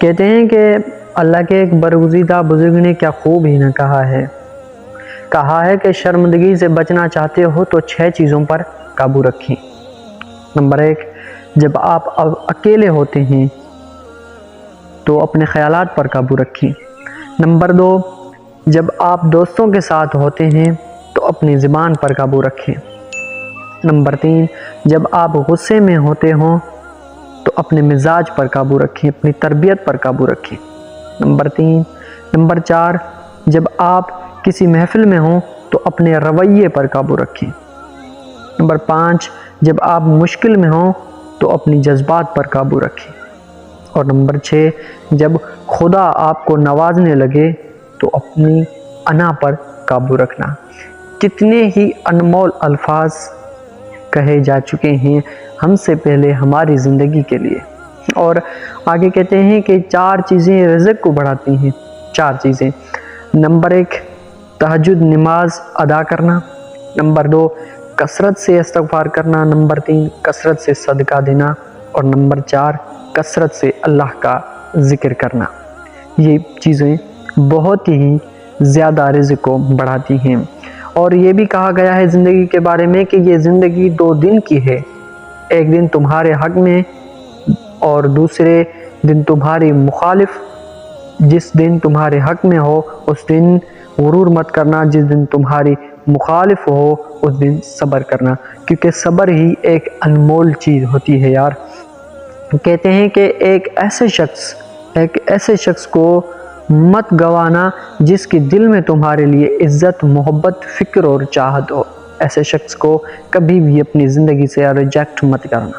کہتے ہیں کہ اللہ کے ایک برگزیدہ بزرگ نے کیا خوب ہی نہ کہا ہے کہ شرمندگی سے بچنا چاہتے ہو تو 6 چیزوں پر قابو رکھیں۔ نمبر 1، جب آپ اکیلے ہوتے ہیں تو اپنے خیالات پر قابو رکھیں۔ نمبر 2، جب آپ دوستوں کے ساتھ ہوتے ہیں تو اپنی زبان پر قابو رکھیں۔ نمبر 3، جب آپ غصے میں ہوتے ہوں تو اپنے مزاج پر قابو رکھیں، اپنی تربیت پر قابو رکھیں۔ نمبر 4، جب آپ کسی محفل میں ہوں تو اپنے رویے پر قابو رکھیں۔ نمبر 5، جب آپ مشکل میں ہوں تو اپنی جذبات پر قابو رکھیں۔ اور نمبر 6، جب خدا آپ کو نوازنے لگے تو اپنی انا پر قابو رکھنا۔ کتنے ہی انمول الفاظ کہے جا چکے ہیں ہم سے پہلے ہماری زندگی کے لیے، اور آگے کہتے ہیں کہ 4 چیزیں رزق کو بڑھاتی ہیں۔ 4 چیزیں: نمبر 1، تہجد نماز ادا کرنا۔ نمبر 2، کثرت سے استغفار کرنا۔ نمبر 3، کثرت سے صدقہ دینا۔ اور نمبر 4، کثرت سے اللہ کا ذکر کرنا۔ یہ چیزیں بہت ہی زیادہ رزق کو بڑھاتی ہیں۔ اور یہ بھی کہا گیا ہے زندگی کے بارے میں کہ یہ زندگی 2 دن کی ہے، ایک دن تمہارے حق میں اور دوسرے دن تمہاری مخالف۔ جس دن تمہارے حق میں ہو اس دن غرور مت کرنا، جس دن تمہاری مخالف ہو اس دن صبر کرنا، کیونکہ صبر ہی ایک انمول چیز ہوتی ہے یار۔ کہتے ہیں کہ ایک ایسے شخص کو مت گوانا جس کے دل میں تمہارے لیے عزت، محبت، فکر اور چاہت ہو۔ ایسے شخص کو کبھی بھی اپنی زندگی سے ریجیکٹ مت کرنا۔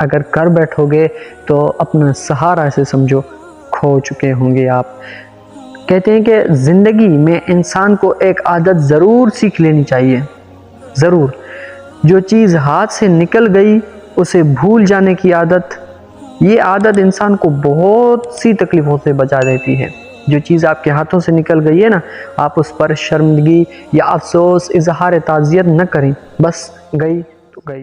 اگر کر بیٹھو گے تو اپنا سہارا سے سمجھو کھو چکے ہوں گے آپ۔ کہتے ہیں کہ زندگی میں انسان کو ایک عادت ضرور سیکھ لینی چاہیے، ضرور۔ جو چیز ہاتھ سے نکل گئی اسے بھول جانے کی عادت، یہ عادت انسان کو بہت سی تکلیفوں سے بچا دیتی ہے۔ جو چیز آپ کے ہاتھوں سے نکل گئی ہے نا، آپ اس پر شرمندگی یا افسوس، اظہار تعزیت نہ کریں، بس گئی تو گئی۔